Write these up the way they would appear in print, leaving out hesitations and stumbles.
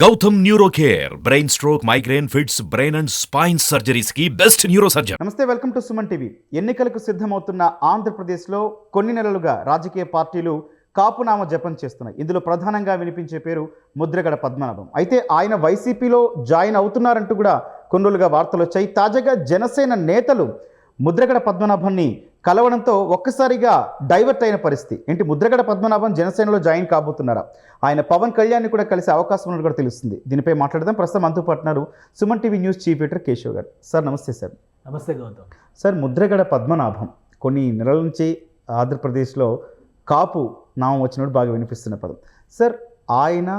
Gautam neuro care brain stroke migraine fits brain and spine surgeries కి best neurosurgeon. నమస్తే, welcome to Suman TV. ఎన్నికలకు సిద్ధమవుతున్న ఆంధ్రప్రదేశ్లో కొన్ని నెలలుగా రాజకీయ పార్టీలు కాపునామ జపం చేస్తున్నాయి. ఇందులో ప్రధానంగా వినిపించే పేరు ముద్రగడ పద్మనాభం. అయితే ఆయన వైసీపీలో జాయిన్ అవుతున్నారంటూ కూడా కొన్ని రోజులుగా వార్తలు వచ్చాయి. తాజాగా జనసేన నేతలు ముద్రగడ పద్మనాభాన్ని కలవడంతో ఒక్కసారిగా డైవర్ట్ అయిన పరిస్థితి. ఏంటి, ముద్రగడ పద్మనాభం జనసేనలో జాయిన్ కాబోతున్నారా? ఆయన పవన్ కళ్యాణ్ని కూడా కలిసే అవకాశం ఉన్నట్టు కూడా తెలుస్తుంది. దీనిపై మాట్లాడదాం. ప్రస్తుతం మనతో పాటున్నారు Suman TV news chief editor Keshav garu. Sir నమస్తే. సార్ నమస్తే గౌతమ్. సార్, ముద్రగడ పద్మనాభం కొన్ని నెలల నుంచి ఆంధ్రప్రదేశ్లో కాపు నామం వచ్చినప్పుడు బాగా వినిపిస్తున్న పదం. సార్, ఆయన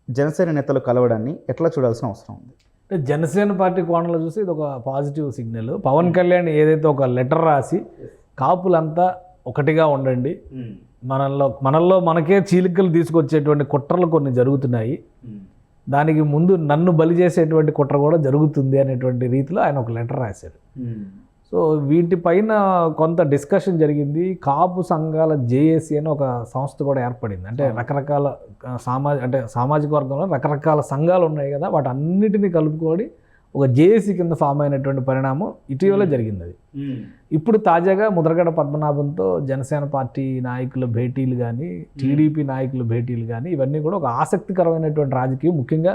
జనసేన నేతలు కలవడాన్ని ఎట్లా చూడాల్సిన అవసరం ఉంది? అంటే జనసేన పార్టీ కోణంలో చూసి ఇది ఒక పాజిటివ్ సిగ్నల్. పవన్ కళ్యాణ్ ఏదైతే ఒక లెటర్ రాసి కాపులంతా ఒకటిగా ఉండండి, మనల్లో మనకే చీలికలు తీసుకొచ్చేటువంటి కుట్రలు కొన్ని జరుగుతున్నాయి, దానికి ముందు నన్ను బలి చేసేటువంటి కుట్ర కూడా జరుగుతుంది అనేటువంటి రీతిలో ఆయన ఒక లెటర్ రాశారు. సో వీటిపైన కొంత డిస్కషన్ జరిగింది. కాపు సంఘాల జేఏసీ అని ఒక సంస్థ కూడా ఏర్పడింది. అంటే రకరకాల సామాజిక వర్గంలో రకరకాల సంఘాలు ఉన్నాయి కదా, వాటి అన్నిటినీ కలుపుకొని ఒక జేఏసీ కింద ఫామ్ అయినటువంటి పరిణామం ఇటీవల జరిగింది. అది ఇప్పుడు తాజాగా ముద్రగడ పద్మనాభంతో జనసేన పార్టీ నాయకుల భేటీలు కానీ, టీడీపీ నాయకుల భేటీలు కానీ, ఇవన్నీ కూడా ఒక ఆసక్తికరమైనటువంటి రాజకీయం, ముఖ్యంగా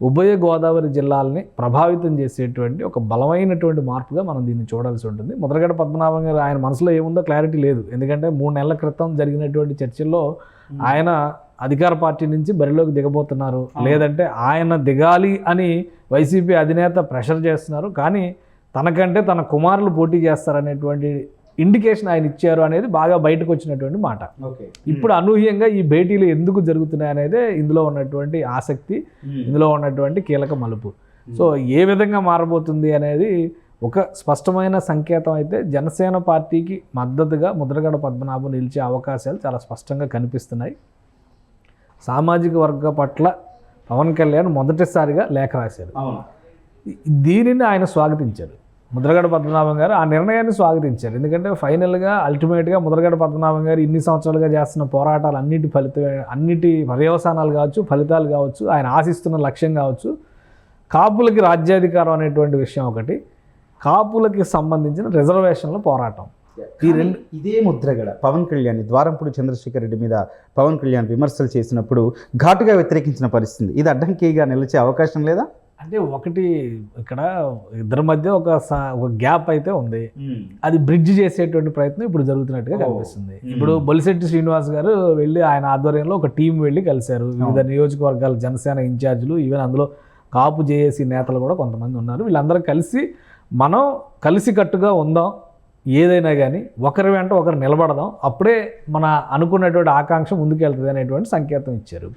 ఉభయ గోదావరి జిల్లాలని ప్రభావితం చేసేటువంటి ఒక బలమైనటువంటి మార్పుగా మనం దీన్ని చూడాల్సి ఉంటుంది. ముద్రగడ పద్మనాభం గారు ఆయన మనసులో ఏముందో క్లారిటీ లేదు. ఎందుకంటే 3 నెలల క్రితం జరిగినటువంటి చర్చల్లో ఆయన అధికార పార్టీ నుంచి బరిలోకి దిగబోతున్నారు, లేదంటే ఆయన దిగాలి అని వైసీపీ అధినేత ప్రెషర్ చేస్తున్నారు, కానీ తనకంటే తన కుమారులు పోటీ చేస్తారనేటువంటి ఇండికేషన్ ఆయన ఇచ్చారు అనేది బాగా బయటకు వచ్చినటువంటి మాట. ఇప్పుడు అనూహ్యంగా ఈ భేటీలు ఎందుకు జరుగుతున్నాయి అనేదే ఇందులో ఉన్నటువంటి ఆసక్తి, ఇందులో ఉన్నటువంటి కీలక మలుపు. సో ఏ విధంగా మారబోతుంది అనేది ఒక స్పష్టమైన సంకేతం అయితే జనసేన పార్టీకి మద్దతుగా ముద్రగడ పద్మనాభం నిలిచే అవకాశాలు చాలా స్పష్టంగా కనిపిస్తున్నాయి. సామాజిక వర్గ పట్ల పవన్ కళ్యాణ్ మొదటిసారిగా లేఖ రాశారు. దీనిని ఆయన స్వాగతించారు. ముద్రగడ పద్మనాభం గారు ఆ నిర్ణయాన్ని స్వాగతించారు. ఎందుకంటే ఫైనల్గా అల్టిమేట్గా ముద్రగడ పద్మనాభం గారు ఇన్ని సంవత్సరాలుగా చేస్తున్న పోరాటాలు అన్నిటి పర్యవసానాలు కావచ్చు, ఫలితాలు కావచ్చు, ఆయన ఆశిస్తున్న లక్ష్యం కావచ్చు, కాపులకి రాజ్యాధికారం అనేటువంటి విషయం ఒకటి, కాపులకి సంబంధించిన రిజర్వేషన్ల పోరాటం, ఈ రెండు. ఇదే ముద్రగడ పవన్ కళ్యాణ్ ద్వారంపూడి చంద్రశేఖర్ రెడ్డి మీద పవన్ కళ్యాణ్ విమర్శలు చేసినప్పుడు ఘాటుగా వ్యతిరేకించిన పరిస్థితి. ఇది అడ్డంకిగా నిలిచే అవకాశం లేదా? అంటే ఒకటి, ఇక్కడ ఇద్దరి మధ్య ఒక గ్యాప్ అయితే ఉంది, అది బ్రిడ్జ్ చేసేటువంటి ప్రయత్నం ఇప్పుడు జరుగుతున్నట్టుగా కనిపిస్తుంది. ఇప్పుడు బొలిశెట్టి శ్రీనివాస్ గారు వెళ్ళి ఆయన ఆధ్వర్యంలో ఒక టీం వెళ్ళి కలిశారు. వివిధ నియోజకవర్గాల జనసేన ఇన్ఛార్జీలు, ఈవెన్ అందులో కాపు జేఏసీ నేతలు కూడా కొంతమంది ఉన్నారు. వీళ్ళందరూ కలిసి మనం కలిసికట్టుగా ఉందాం, ఏదైనా కానీ ఒకరి వెంట ఒకరు నిలబడదాం, అప్పుడే మన అనుకున్నటువంటి ఆకాంక్ష ముందుకెళ్తుంది అనేటువంటి సంకేతం ఇచ్చారు.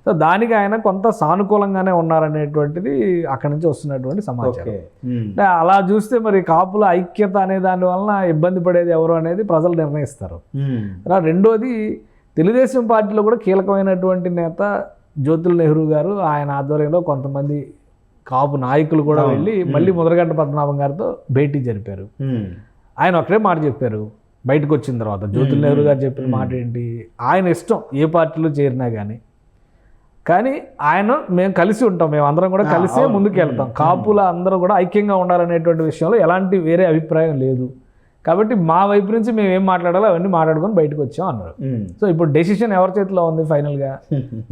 సో దానికి ఆయన కొంత సానుకూలంగానే ఉన్నారనేటువంటిది అక్కడి నుంచి వస్తున్నటువంటి సమాచారం. అంటే అలా చూస్తే మరి కాపుల ఐక్యత అనే దాని వలన ఇబ్బంది పడేది ఎవరు అనేది ప్రజలు నిర్ణయిస్తారు. రెండోది, తెలుగుదేశం పార్టీలో కూడా కీలకమైనటువంటి నేత జ్యోతుల నెహ్రూ గారు, ఆయన ఆధ్వర్యంలో కొంతమంది కాపు నాయకులు కూడా వెళ్ళి మళ్ళీ ముద్రగడ పద్మనాభం గారితో భేటీ జరిపారు. ఆయన ఒకటే మాట చెప్పారు బయటకు వచ్చిన తర్వాత. జ్యోతుల నెహ్రూ గారు చెప్పిన మాట ఏంటి, ఆయన ఇష్టం ఏ పార్టీలో చేరినా కానీ ఆయన మేము కలిసి ఉంటాం, మేము అందరం కూడా కలిసే ముందుకు వెళ్తాం, కాపుల అందరూ కూడా ఐక్యంగా ఉండాలనేటువంటి విషయంలో ఎలాంటి వేరే అభిప్రాయం లేదు, కాబట్టి మా వైపు నుంచి మేము ఏం మాట్లాడాలో అవన్నీ మాట్లాడుకొని బయటకు వచ్చాం అన్నారు. సో ఇప్పుడు డెసిషన్ ఎవరి చేతిలో ఉంది? ఫైనల్గా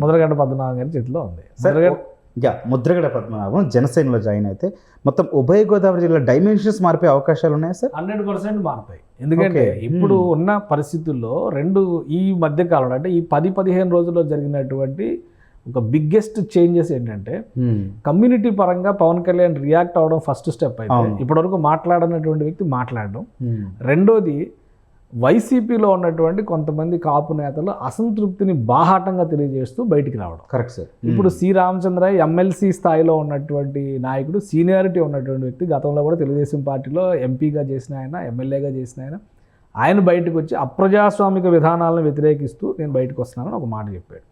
ముద్రగడ పద్మనాభం గారి చేతిలో ఉంది. ముద్రగడ పద్మనాభం జనసేనలో జాయిన్ అయితే మొత్తం ఉభయ గోదావరి జిల్లా డైమెన్షన్స్ మారిపోయే అవకాశాలు ఉన్నాయా సార్? 100% మారుతాయి. ఎందుకంటే ఇప్పుడు ఉన్న పరిస్థితుల్లో ఈ మధ్య కాలంలో, అంటే ఈ 10-15 రోజుల్లో జరిగినటువంటి ఒక బిగ్గెస్ట్ చేంజెస్ ఏంటంటే, కమ్యూనిటీ పరంగా పవన్ కళ్యాణ్ రియాక్ట్ అవ్వడం ఫస్ట్ స్టెప్ అయితే. ఇప్పటివరకు మాట్లాడనటువంటి వ్యక్తి మాట్లాడడం. రెండోది, వైసీపీలో ఉన్నటువంటి కొంతమంది కాపు నేతలు అసంతృప్తిని బాహాటంగా తెలియజేస్తూ బయటికి రావడం. Correct sir. ఇప్పుడు సి రామచంద్రయ్య ఎమ్మెల్సీ స్థాయిలో ఉన్నటువంటి నాయకుడు, సీనియారిటీ ఉన్నటువంటి వ్యక్తి, గతంలో కూడా తెలుగుదేశం పార్టీలో ఎంపీగా చేసిన ఆయన, ఎమ్మెల్యేగా చేసిన ఆయన బయటకు వచ్చి అప్రజాస్వామిక విధానాలను వ్యతిరేకిస్తూ నేను బయటకు వస్తున్నానని ఒక మాట చెప్పాడు.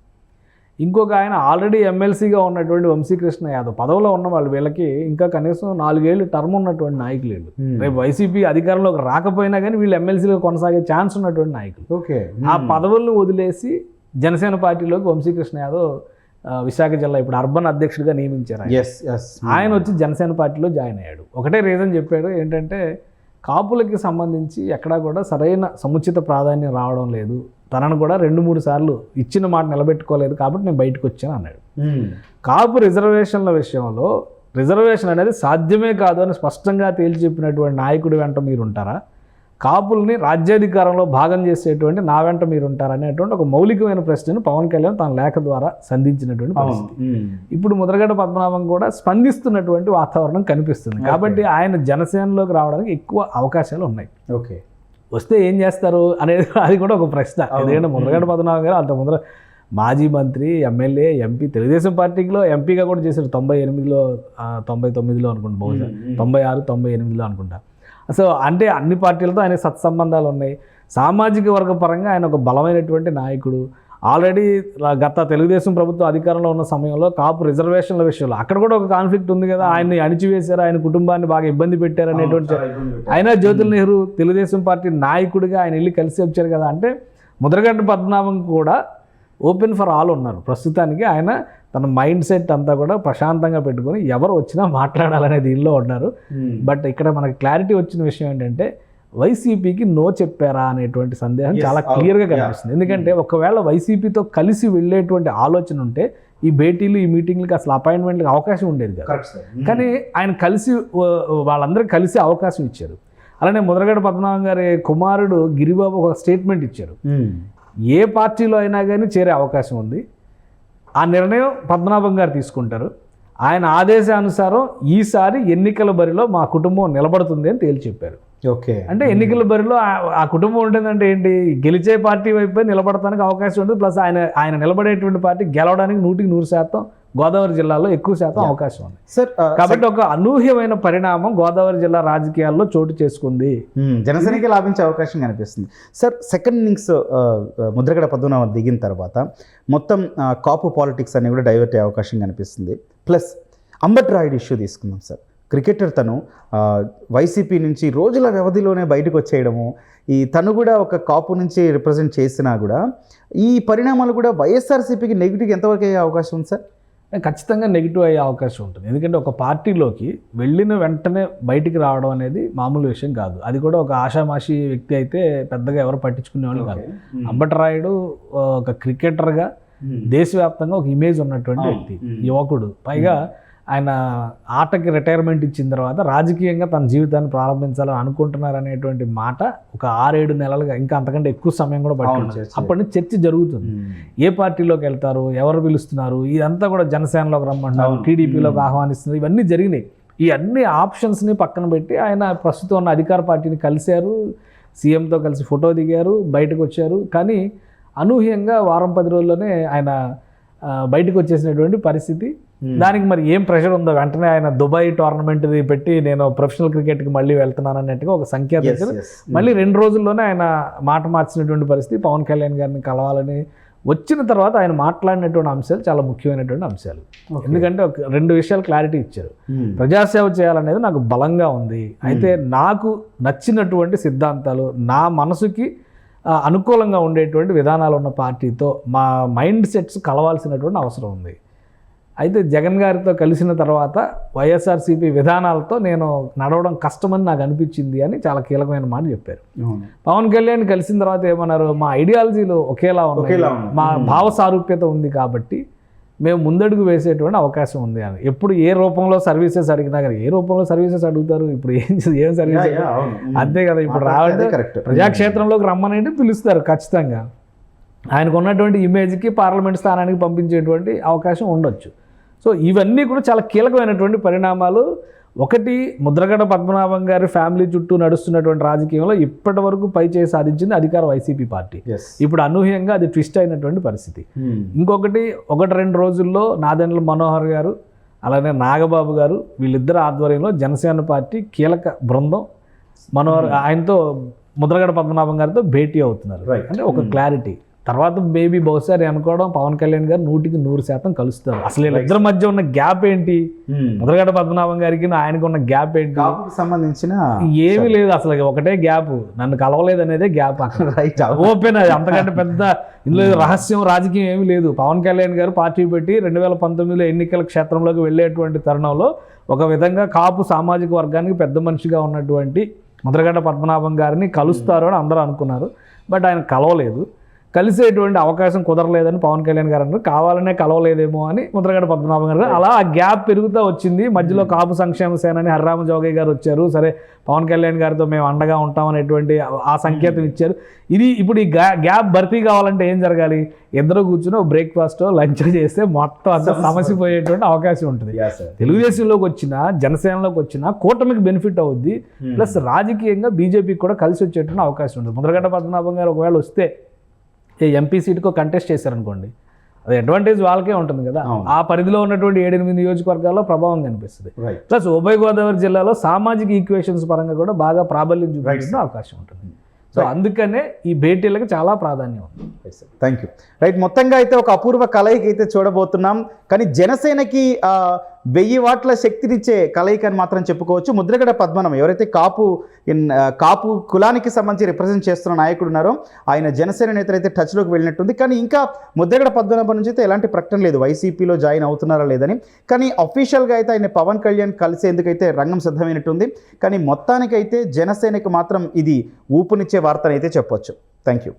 ఇంకొక ఆయన ఆల్రెడీ ఎమ్మెల్సీగా ఉన్నటువంటి వంశీకృష్ణ యాదవ్, పదవిలో ఉన్న వాళ్ళు, వీళ్ళకి ఇంకా కనీసం 4 ఏళ్ళు టర్మ్ ఉన్నటువంటి నాయకులు వీళ్ళు. రేపు వైసీపీ అధికారంలోకి రాకపోయినా కానీ వీళ్ళు ఎమ్మెల్సీలో కొనసాగే ఛాన్స్ ఉన్నటువంటి నాయకులు. ఆ పదవులను వదిలేసి జనసేన పార్టీలోకి వంశీకృష్ణ యాదవ్ విశాఖ జిల్లా ఇప్పుడు అర్బన్ అధ్యక్షుడిగా నియమించారు ఆయన వచ్చి జనసేన పార్టీలో జాయిన్ అయ్యాడు. ఒకటే రీజన్ చెప్పాడు, ఏంటంటే కాపులకి సంబంధించి ఎక్కడా కూడా సరైన సముచిత ప్రాధాన్యం రావడం లేదు, తనను కూడా 2-3 సార్లు ఇచ్చిన మాట నిలబెట్టుకోలేదు కాబట్టి నేను బయటకు వచ్చాను అన్నాడు. కాపు రిజర్వేషన్ల విషయంలో రిజర్వేషన్ అనేది సాధ్యమే కాదు అని స్పష్టంగా తేల్చి చెప్పినటువంటి నాయకుడి వెంట మీరు ఉంటారా, కాపుల్ని రాజ్యాధికారంలో భాగం చేసేటువంటి నా వెంట మీరు ఉంటారా అనేటువంటి ఒక మౌలికమైన ప్రశ్నను పవన్ కళ్యాణ్ తన లేఖ ద్వారా సంధించినటువంటి పరిస్థితి. ఇప్పుడు ముద్రగడ పద్మనాభం కూడా స్పందిస్తున్నటువంటి వాతావరణం కనిపిస్తుంది. కాబట్టి ఆయన జనసేనలోకి రావడానికి ఎక్కువ అవకాశాలు ఉన్నాయి. ఓకే, వస్తే ఏం చేస్తారు అనేది అది కూడా ఒక ప్రశ్న. ఎందుకంటే ముద్రగడ పద్మనాభం గారు అంత ముందర మాజీ మంత్రి, ఎమ్మెల్యే, ఎంపీ, తెలుగుదేశం పార్టీలో ఎంపీగా కూడా చేశారు 98లో 99లో అనుకుంటా, బహుశా 96, 98లో అనుకుంటా. సో అంటే అన్ని పార్టీలతో ఆయన సత్సంబంధాలు ఉన్నాయి. సామాజిక వర్గ పరంగా ఆయన ఒక బలమైనటువంటి నాయకుడు. ఆల్రెడీ గత తెలుగుదేశం ప్రభుత్వం అధికారంలో ఉన్న సమయంలో కాపు రిజర్వేషన్ల విషయంలో అక్కడ కూడా ఒక కాన్ఫ్లిక్ట్ ఉంది కదా, ఆయన్ని అణిచివేశారు, ఆయన కుటుంబాన్ని బాగా ఇబ్బంది పెట్టారు అనేటువంటి. అయినా జ్యోతుల్ నెహ్రూ తెలుగుదేశం పార్టీ నాయకుడిగా ఆయన వెళ్ళి కలిసి వచ్చారు కదా. అంటే ముద్రగడ్డ పద్మనాభం కూడా ఓపెన్ ఫర్ ఆల్ ఉన్నారు. ప్రస్తుతానికి ఆయన తన మైండ్ సెట్ అంతా కూడా ప్రశాంతంగా పెట్టుకొని ఎవరు వచ్చినా మాట్లాడాలనే దీనిలో ఉన్నారు. బట్ ఇక్కడ మనకి క్లారిటీ వచ్చిన విషయం ఏంటంటే వైసీపీకి నో చెప్పారా అనేటువంటి సందేహం చాలా క్లియర్గా కనిపిస్తుంది. ఎందుకంటే ఒకవేళ వైసీపీతో కలిసి వెళ్ళేటువంటి ఆలోచన ఉంటే ఈ భేటీలు, ఈ మీటింగ్లకి అసలు అపాయింట్మెంట్కి అవకాశం ఉండేది కదా. కానీ ఆయన కలిసి వాళ్ళందరికీ కలిసి అవకాశం ఇచ్చారు. అలానే ముద్రగడ పద్మనాభం గారి కుమారుడు గిరిబాబు ఒక స్టేట్మెంట్ ఇచ్చారు, ఏ పార్టీలో అయినా కానీ చేరే అవకాశం ఉంది, ఆ నిర్ణయం పద్మనాభం గారు తీసుకుంటారు, ఆయన ఆదేశానుసారం ఈసారి ఎన్నికల బరిలో మా కుటుంబం నిలబడుతుంది అని తేల్చి చెప్పారు. ఓకే, అంటే ఎన్నికల బరిలో ఆ కుటుంబం ఉంటుందంటే ఏంటి, గెలిచే పార్టీ వైపు నిలబడటానికి అవకాశం ఉంటుంది, ప్లస్ ఆయన నిలబడేటువంటి పార్టీ గెలవడానికి 100% గోదావరి జిల్లాలో ఎక్కువ శాతం అవకాశం ఉంది సార్. కాబట్టి ఒక అనూహ్యమైన పరిణామం గోదావరి జిల్లా రాజకీయాల్లో చోటు చేసుకుంది, జనసేనకి లాభించే అవకాశం కనిపిస్తుంది. Sir, second innings Mudragada Padmanabham దిగిన తర్వాత మొత్తం కాపు పాలిటిక్స్ అన్ని కూడా డైవర్ట్ అయ్యే అవకాశం కనిపిస్తుంది. ప్లస్ అంబట్ రాయుడు ఇష్యూ తీసుకుందాం సార్. క్రికెటర్ తను వైసీపీ నుంచి రోజుల వ్యవధిలోనే బయటకు వచ్చేయడము, తను కూడా ఒక కాపు నుంచి రిప్రజెంట్ చేసినా కూడా ఈ పరిణామాలు కూడా వైఎస్ఆర్సీపీకి నెగిటివ్ ఎంతవరకు అయ్యే అవకాశం ఉంది సార్? ఖచ్చితంగా నెగిటివ్ అయ్యే అవకాశం ఉంటుంది. ఎందుకంటే ఒక పార్టీలోకి వెళ్ళిన వెంటనే బయటికి రావడం అనేది మామూలు విషయం కాదు. అది కూడా ఒక ఆషామాషి వ్యక్తి అయితే పెద్దగా ఎవరు పట్టించుకునేవాళ్ళు కాదు. అంబట్ రాయుడు ఒక క్రికెటర్గా దేశవ్యాప్తంగా ఒక ఇమేజ్ ఉన్నటువంటి వ్యక్తి, యువకుడు. పైగా ఆయన ఆటకి రిటైర్మెంట్ ఇచ్చిన తర్వాత రాజకీయంగా తన జీవితాన్ని ప్రారంభించాలని అనుకుంటున్నారు అనేటువంటి మాట ఒక 6-7 నెలలుగా, ఇంకా అంతకంటే ఎక్కువ సమయం కూడా పడుతుంది. అప్పటి నుంచి చర్చ జరుగుతుంది. ఏ పార్టీలోకి వెళ్తారు, ఎవరు పిలుస్తున్నారు, ఇదంతా కూడా జనసేనలోకి రమ్మంటున్నారు, టీడీపీలోకి ఆహ్వానిస్తున్నారు, ఇవన్నీ జరిగినాయి. ఈ అన్ని ఆప్షన్స్ని పక్కన పెట్టి ఆయన ప్రస్తుతం ఉన్న అధికార పార్టీని కలిశారు, సీఎంతో కలిసి ఫోటో దిగారు, బయటకు వచ్చారు. కానీ అనూహ్యంగా 10 రోజుల్లోనే ఆయన బయటకు వచ్చేసినటువంటి పరిస్థితి. దానికి మరి ఏం ప్రెషర్ ఉందో, వెంటనే ఆయన దుబాయ్ టోర్నమెంట్ది పెట్టి నేను ప్రొఫెషనల్ క్రికెట్కి మళ్ళీ వెళ్తున్నాను అన్నట్టుగా ఒక సంకేతం ఇచ్చారు. మళ్ళీ 2 రోజుల్లోనే ఆయన మాట మార్చినటువంటి పరిస్థితి. పవన్ కళ్యాణ్ గారిని కలవాలని వచ్చిన తర్వాత ఆయన మాట్లాడినటువంటి అంశాలు చాలా ముఖ్యమైనటువంటి అంశాలు. ఎందుకంటే ఒక 2 విషయాలు క్లారిటీ ఇచ్చారు. ప్రజాసేవ చేయాలనేది నాకు బలంగా ఉంది, అయితే నాకు నచ్చినటువంటి సిద్ధాంతాలు, నా మనసుకి అనుకూలంగా ఉండేటువంటి విధానాలు ఉన్న పార్టీతో మా మైండ్ సెట్స్ కలవాల్సినటువంటి అవసరం ఉంది. అయితే జగన్ గారితో కలిసిన తర్వాత వైఎస్ఆర్సీపీ విధానాలతో నేను నడవడం కష్టమని నాకు అనిపించింది అని చాలా కీలకమైన మాట చెప్పారు. పవన్ కళ్యాణ్ కలిసిన తర్వాత ఏమన్నారు, మా ఐడియాలజీలు ఒకేలా ఉన్నాయి, మా భావ సారూప్యత ఉంది కాబట్టి మేము ముందడుగు వేసేటువంటి అవకాశం ఉంది అని. ఎప్పుడు ఏ రూపంలో సర్వీసెస్ అడిగినా కానీ, ఏ రూపంలో సర్వీసెస్ అడుగుతారు, ఇప్పుడు ఏం సర్వీస్ అంతే కదా. ఇప్పుడు రావాలంటే ప్రజాక్షేత్రంలోకి రమ్మనంటే పిలుస్తారు ఖచ్చితంగా. ఆయనకు ఉన్నటువంటి ఇమేజ్కి పార్లమెంట్ స్థానానికి పంపించేటువంటి అవకాశం ఉండొచ్చు. సో ఇవన్నీ కూడా చాలా కీలకమైనటువంటి పరిణామాలు. ఒకటి, ముద్రగడ పద్మనాభం గారి ఫ్యామిలీ చుట్టూ నడుస్తున్నటువంటి రాజకీయంలో ఇప్పటి వరకు పై చేసి సాధించింది అధికార వైసీపీ పార్టీ. ఇప్పుడు అనూహ్యంగా అది ట్విస్ట్ అయినటువంటి పరిస్థితి. ఇంకొకటి, 1-2 రోజుల్లో నాదెండ్ల మనోహర్ గారు అలానే నాగబాబు గారు వీళ్ళిద్దరు ఆధ్వర్యంలో జనసేన పార్టీ కీలక బృందం మనోహర్ ఆయనతో ముద్రగడ పద్మనాభం గారితో భేటీ అవుతున్నారు. అంటే ఒక క్లారిటీ. తర్వాత మేబీ బహుశా నేను అనుకోవడం పవన్ కళ్యాణ్ గారు 100% కలుస్తారు. అసలు వీళ్ళిద్దరి మధ్య ఉన్న గ్యాప్ ఏంటి, ముద్రగడ పద్మనాభం గారికి ఆయనకు ఉన్న గ్యాప్ ఏంటి, కాపుకి సంబంధించిన ఏమీ లేదు. అసలు ఒకటే గ్యాప్, నన్ను కలవలేదు అనేదే గ్యాప్. ఓపెన్ అది, అంతకంటే పెద్ద ఇందులో రహస్యం రాజకీయం ఏమీ లేదు. పవన్ కళ్యాణ్ గారు పార్టీ పెట్టి 2019 ఎన్నికల క్షేత్రంలోకి వెళ్ళేటువంటి తరుణంలో ఒక విధంగా కాపు సామాజిక వర్గానికి పెద్ద మనిషిగా ఉన్నటువంటి ముద్రగడ పద్మనాభం గారిని కలుస్తారు అని అందరూ అనుకున్నారు. బట్ ఆయన కలవలేదు. కలిసేటువంటి అవకాశం కుదరలేదని పవన్ కళ్యాణ్ గారు అన్నారు. కావాలనే కలవలేదేమో అని ముద్రగడ పద్మనాభం గారు. అలా ఆ గ్యాప్ పెరుగుతూ వచ్చింది. మధ్యలో కాపు సంక్షేమ సేనని హరిరామ జోగయ్య గారు వచ్చారు. సరే పవన్ కళ్యాణ్ గారితో మేము అండగా ఉంటామనేటువంటి ఆ సంకేతం ఇచ్చారు. ఇది ఇప్పుడు ఈ గ్యాప్ భర్తీ కావాలంటే ఏం జరగాలి? ఇద్దరు కూర్చుని బ్రేక్ఫాస్ట్ లంచ్ చేస్తే మొత్తం అంత సమస్య పోయేటువంటి అవకాశం ఉంటుంది. తెలుగుదేశంలోకి వచ్చినా జనసేనలోకి వచ్చినా కూటమికి బెనిఫిట్ అవుద్ది. ప్లస్ రాజకీయంగా బీజేపీకి కూడా కలిసి వచ్చేటువంటి అవకాశం ఉంటుంది. ముద్రగడ పద్మనాభం గారు ఒకవేళ వస్తే ఎంపీ సీటుకో కంటెస్ట్ చేశారనుకోండి, అది అడ్వాంటేజ్ వాళ్ళకే ఉంటుంది కదా. ఆ పరిధిలో ఉన్నటువంటి 7-8 నియోజకవర్గాల్లో ప్రభావం కనిపిస్తుంది. ప్లస్ ఉభయ గోదావరి జిల్లాలో సామాజిక ఈక్వేషన్స్ పరంగా కూడా బాగా ప్రాబల్యం చూపించే అవకాశం ఉంటుంది. సో అందుకనే ఈ భేటీలకు చాలా ప్రాధాన్యం ఉంది. Thank you. రైట్, మొత్తంగా అయితే ఒక అపూర్వ కలయిక అయితే చూడబోతున్నాం. కానీ జనసేనకి 1000 వాట్ల శక్తినిచ్చే కలయిక అని మాత్రం చెప్పుకోవచ్చు. ముద్రగడ పద్మనాభం ఎవరైతే కాపు కులానికి సంబంధించి రిప్రజెంట్ చేస్తున్న నాయకుడు ఉన్నారో ఆయన జనసేన నేతలు అయితే టచ్లోకి వెళ్ళినట్టుంది. కానీ ఇంకా ముద్రగడ పద్మనాభం నుంచి అయితే ఎలాంటి ప్రకటన లేదు వైసీపీలో జాయిన్ అవుతున్నారా లేదని. కానీ అఫీషియల్గా అయితే ఆయన పవన్ కళ్యాణ్ కలిసేందుకైతే రంగం సిద్ధమైనట్టుంది. కానీ మొత్తానికైతే జనసేనకి మాత్రం ఇది ఊపునిచ్చే వార్తనైతే చెప్పొచ్చు. Thank you.